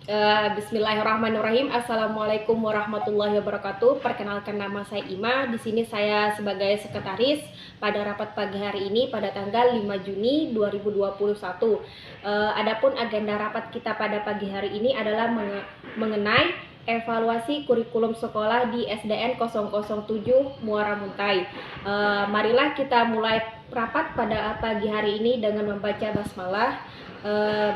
Bismillahirrahmanirrahim. Assalamualaikum warahmatullahi wabarakatuh. Perkenalkan, nama saya Ima. Di sini saya sebagai sekretaris pada rapat pagi hari ini pada tanggal 5 Juni 2021. Adapun agenda rapat kita pada pagi hari ini adalah mengenai evaluasi kurikulum sekolah di SDN 007 Muara Muntai. Marilah kita mulai rapat pada pagi hari ini dengan membaca basmalah.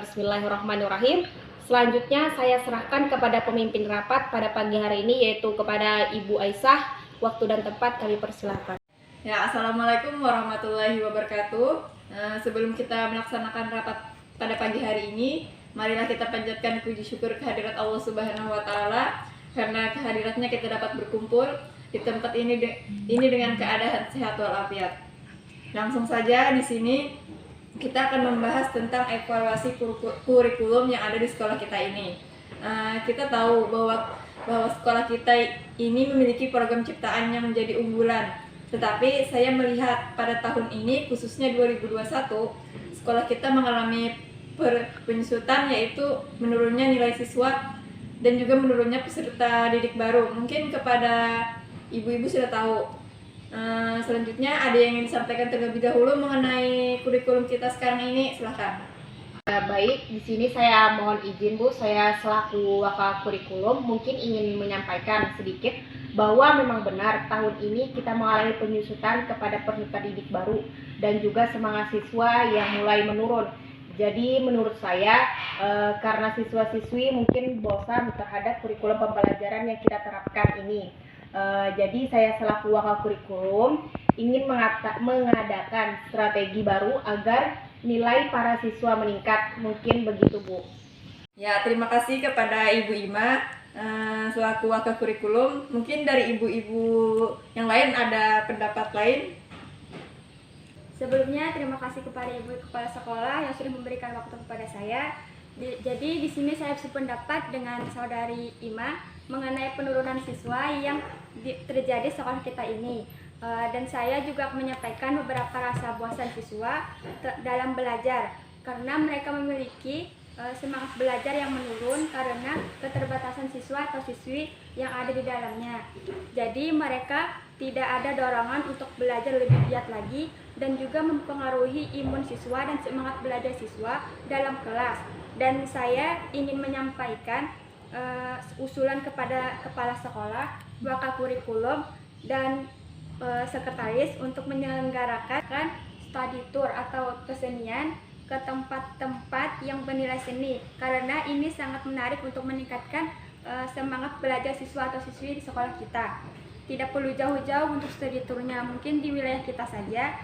Bismillahirrahmanirrahim. Selanjutnya saya serahkan kepada pemimpin rapat pada pagi hari ini, yaitu kepada Ibu Aisyah. Waktu dan tempat kami persilahkan. Ya, Assalamualaikum warahmatullahi wabarakatuh. Sebelum kita melaksanakan rapat pada pagi hari ini, marilah kita panjatkan puji syukur kehadirat Allah Subhanahu wa Ta'ala, karena kehadiratnya kita dapat berkumpul di tempat ini dengan keadaan sehat walafiat. Langsung saja di sini kita akan membahas tentang evaluasi kurikulum yang ada di sekolah kita ini. Kita tahu bahwa sekolah kita ini memiliki program ciptaan yang menjadi unggulan. Tetapi saya melihat pada tahun ini, khususnya 2021, sekolah kita mengalami penyusutan, yaitu menurunnya nilai siswa dan juga menurunnya peserta didik baru. Mungkin kepada ibu-ibu sudah tahu. Selanjutnya ada yang ingin disampaikan terlebih dahulu mengenai kurikulum kita sekarang ini, silahkan. Baik, di sini saya mohon izin Bu, saya selaku wakil kurikulum mungkin ingin menyampaikan sedikit bahwa memang benar tahun ini kita mengalami penyusutan kepada peserta didik baru dan juga semangat siswa yang mulai menurun. Jadi menurut saya karena siswa-siswi mungkin bosan terhadap kurikulum pembelajaran yang kita terapkan ini. Jadi saya selaku wakil kurikulum ingin mengadakan strategi baru agar nilai para siswa meningkat. Mungkin begitu Bu. Ya, terima kasih kepada Ibu Ima selaku wakil kurikulum. Mungkin dari ibu-ibu yang lain ada pendapat lain. Sebelumnya terima kasih kepada Ibu Kepala Sekolah yang sudah memberikan waktu kepada saya. Jadi di sini saya sependapat dengan saudari Ima mengenai penurunan siswa yang terjadi sekolah kita ini. Dan saya juga menyampaikan beberapa rasa bosan siswa dalam belajar karena mereka memiliki semangat belajar yang menurun karena keterbatasan siswa atau siswi yang ada di dalamnya. Jadi mereka tidak ada dorongan untuk belajar lebih giat lagi dan juga mempengaruhi imun siswa dan semangat belajar siswa dalam kelas. Dan saya ingin menyampaikan usulan kepada kepala sekolah, wakil kurikulum, dan sekretaris untuk menyelenggarakan study tour atau kesenian ke tempat-tempat yang bernilai seni, karena ini sangat menarik untuk meningkatkan semangat belajar siswa atau siswi di sekolah kita. Tidak perlu jauh-jauh untuk study tournya, mungkin di wilayah kita saja.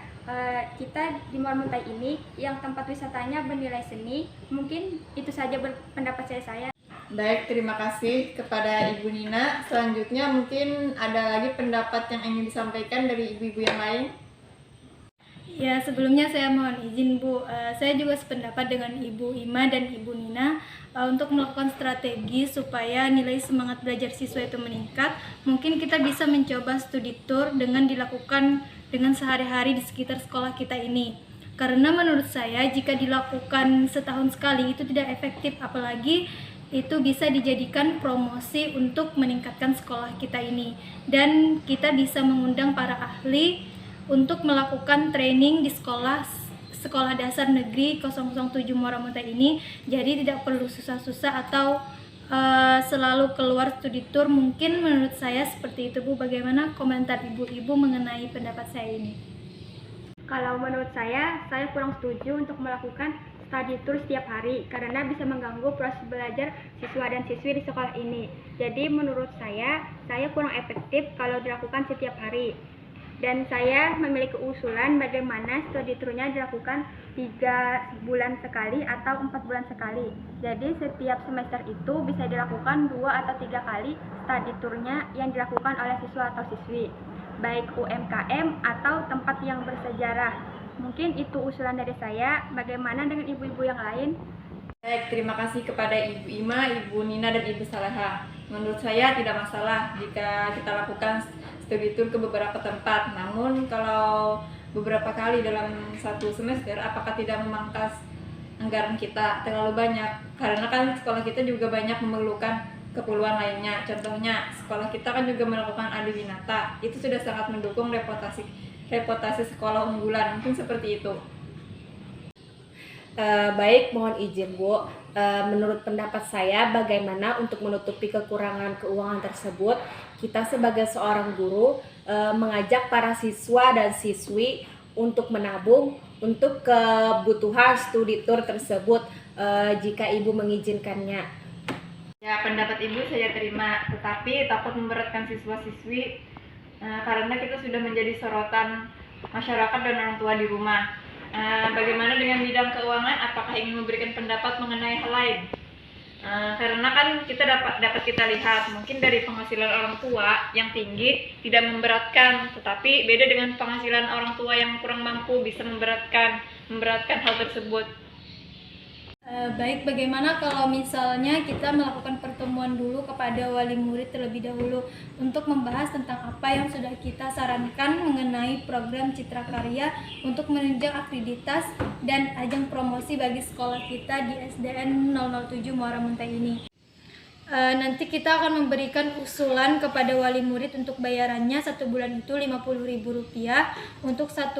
Kita di Muara Muntai ini yang tempat wisatanya bernilai seni. Mungkin itu saja pendapat saya. Baik, terima kasih kepada Ibu Nina. Selanjutnya mungkin ada lagi pendapat yang ingin disampaikan dari ibu-ibu yang lain. Ya, sebelumnya saya mohon izin Bu, saya juga sependapat dengan Ibu Ima dan Ibu Nina untuk melakukan strategi supaya nilai semangat belajar siswa itu meningkat. Mungkin kita bisa mencoba studi tour dengan dilakukan dengan sehari-hari di sekitar sekolah kita ini. Karena menurut saya jika dilakukan setahun sekali itu tidak efektif, apalagi itu bisa dijadikan promosi untuk meningkatkan sekolah kita ini. Dan kita bisa mengundang para ahli untuk melakukan training di sekolah dasar negeri 007 Muara Muntai ini. Jadi tidak perlu susah-susah atau selalu keluar studi tour. Mungkin menurut saya seperti itu Bu. Bagaimana komentar ibu-ibu mengenai pendapat saya ini? Kalau menurut saya kurang setuju untuk melakukan study tour setiap hari karena bisa mengganggu proses belajar siswa dan siswi di sekolah ini. Jadi menurut saya kurang efektif kalau dilakukan setiap hari. Dan saya memiliki usulan bagaimana studi tournya dilakukan 3 bulan sekali atau 4 bulan sekali. Jadi setiap semester itu bisa dilakukan 2 atau 3 kali studi tournya yang dilakukan oleh siswa atau siswi, baik UMKM atau tempat yang bersejarah. Mungkin itu usulan dari saya. Bagaimana dengan ibu-ibu yang lain? Baik, terima kasih kepada Ibu Ima, Ibu Nina, dan Ibu Salaha. Menurut saya tidak masalah jika kita lakukan studi tour ke beberapa tempat. Namun kalau beberapa kali dalam satu semester, apakah tidak memangkas anggaran kita terlalu banyak, karena kan sekolah kita juga banyak memerlukan keperluan lainnya. Contohnya sekolah kita kan juga melakukan adu winata, itu sudah sangat mendukung reputasi sekolah unggulan, mungkin seperti itu. Baik, mohon izin Bu. Menurut pendapat saya, bagaimana untuk menutupi kekurangan keuangan tersebut, kita sebagai seorang guru mengajak para siswa dan siswi untuk menabung untuk kebutuhan studi tour tersebut jika Ibu mengizinkannya. Ya, pendapat Ibu saya terima, tetapi takut memberatkan siswa-siswi karena kita sudah menjadi sorotan masyarakat dan orang tua di rumah. Bagaimana dengan bidang keuangan? Apakah ingin memberikan pendapat mengenai hal lain? Karena kan kita dapat kita lihat, mungkin dari penghasilan orang tua yang tinggi tidak memberatkan, tetapi beda dengan penghasilan orang tua yang kurang mampu bisa memberatkan hal tersebut. Baik, bagaimana kalau misalnya kita melakukan pertemuan dulu kepada wali murid terlebih dahulu untuk membahas tentang apa yang sudah kita sarankan mengenai program Citra Karya untuk menunjang akreditas dan ajang promosi bagi sekolah kita di SDN 007 Muara Muntai ini. Nanti kita akan memberikan usulan kepada wali murid untuk bayarannya 1 bulan itu Rp50.000, untuk 1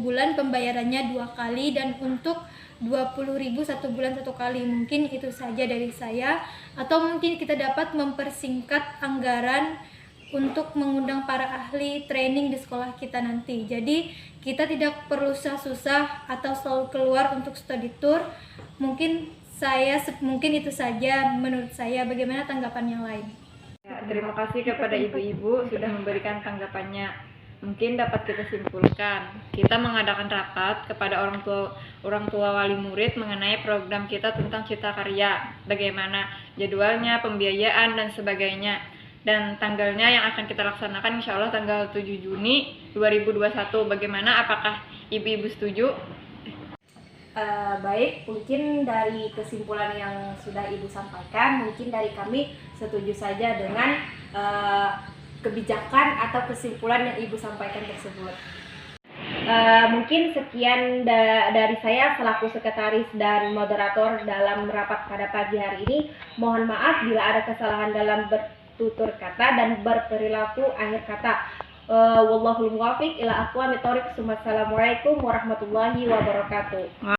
bulan pembayarannya 2 kali, dan untuk 20.000 1 bulan 1 kali. Mungkin itu saja dari saya, atau mungkin kita dapat mempersingkat anggaran untuk mengundang para ahli training di sekolah kita nanti. Jadi kita tidak perlu susah-susah atau selalu keluar untuk study tour. Mungkin itu saja menurut saya. Bagaimana tanggapan yang lain? Ya, terima kasih kepada ibu-ibu sudah memberikan tanggapannya. Mungkin dapat kita simpulkan, kita mengadakan rapat kepada orang tua wali murid mengenai program kita tentang Citra Karya, bagaimana jadwalnya, pembiayaan dan sebagainya. Dan tanggalnya yang akan kita laksanakan insya Allah tanggal 7 Juni 2021. Bagaimana, apakah ibu-ibu setuju? Baik, mungkin dari kesimpulan yang sudah Ibu sampaikan, mungkin dari kami setuju saja dengan kebijakan atau kesimpulan yang Ibu sampaikan tersebut. Mungkin sekian dari saya selaku sekretaris dan moderator dalam rapat pada pagi hari ini. Mohon maaf bila ada kesalahan dalam bertutur kata dan berperilaku akhir kata. Wallahul muwaffiq ila aqwamit thoriq. Assalamualaikum warahmatullahi wabarakatuh.